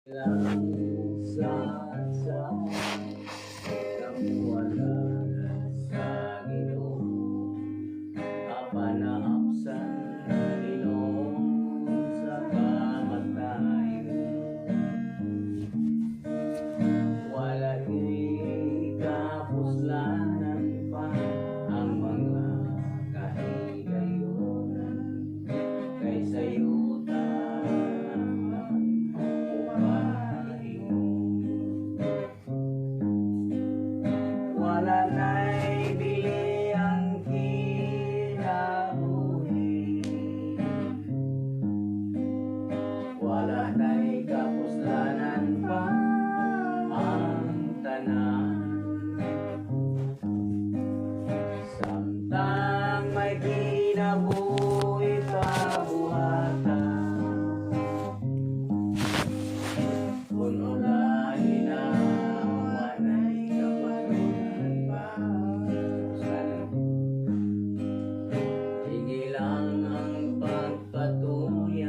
Lang sa kapuwanan sa Ginoo, apanaapsan Ginoo sa kamatayon. Wala'y kapuslanan pa ang mga kahigayonan, kay sayuta wala na'y bili ang kinabuhi, wala na'y kapuslanan pa ang tanan. Samtang may kinabuhi pa buhatan, kung ulahin na wanay kapatunan pa. Sige lang ang pagpatuloy,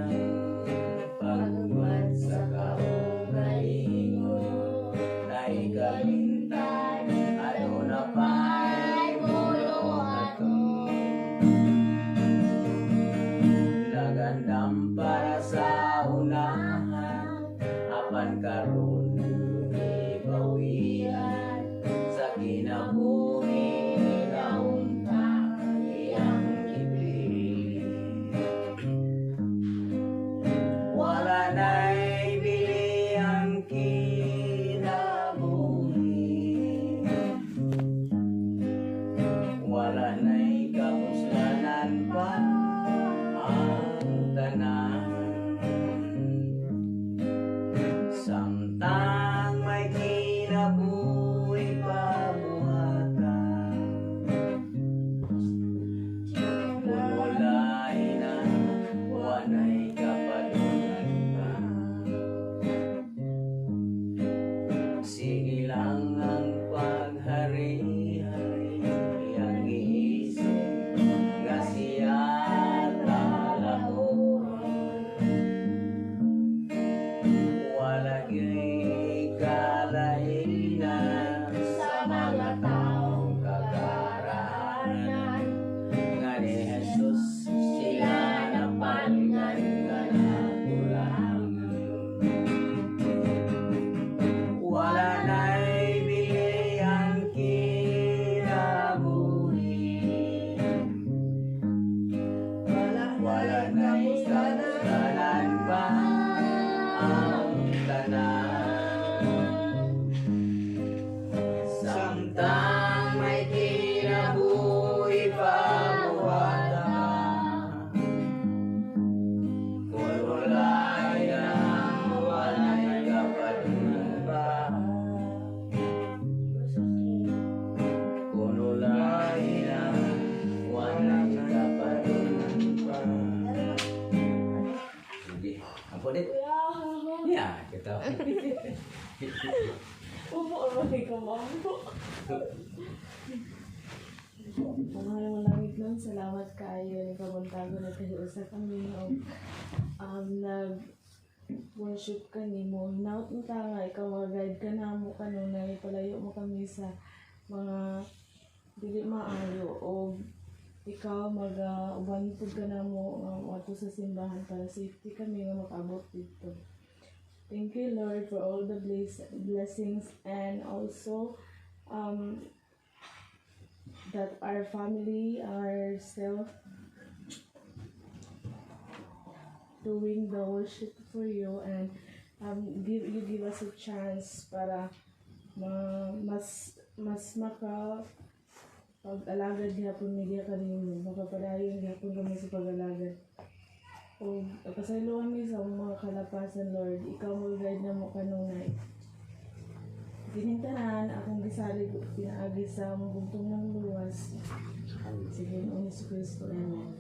pagbuhat sa kaugalingon, dahil kamintan ano na pa'y buluhaton. Nagandam para sa unahan, apan karon ibawian sa kinabuhi na untang iyang ibig. Wala na'y bili ang kinabuhi, wala na'y kapuslanan pa ang tanan. Samtang may kinabuhi pa buhatan, kung wala'y na wanay kapalunan pa. Sige lang ang paghari-hari, iyang iisip nga siya talahon. Wala'y kalainan sa mga taong kagarahanan, nga ni Jesus sila napalngan nga nakulangan. Wala na'y bili ang kinabuhi, wala na'y kapuslanan pa ang tanan. Samtang may kinabuhi pa buhatan, kung wala'y kapalunan pa, kung wala'y kapalunan pa. Sige, apa dit? Ya, kita. Upo naman ka, mambo. Mga langit nun, salamat kayo ni Kabuntago na kahiusa kami na nag-worship ka ni mo. Hinaut mo nga, ikaw mag-guide ka na mo kanunay, palayo mo kami sa mga dili maayo o ikaw mag-ubantog ka na mo ato sa simbahan para safety kami nga makabot dito. Thank you, Lord, for all the blessings and also that our family are still doing the worship for you and give us a chance para mas pag-alagad gihapon media kanimo, makapadayon gihapon kami sa pag-alagad. O pasaylo kami sa mga kalapasan, Lord. Ikaw mo guide na mo kanunay. Ginintanan akong gisalig pinaagi sa muntong ng luwas. Sige, Hesus Kristo. Amen.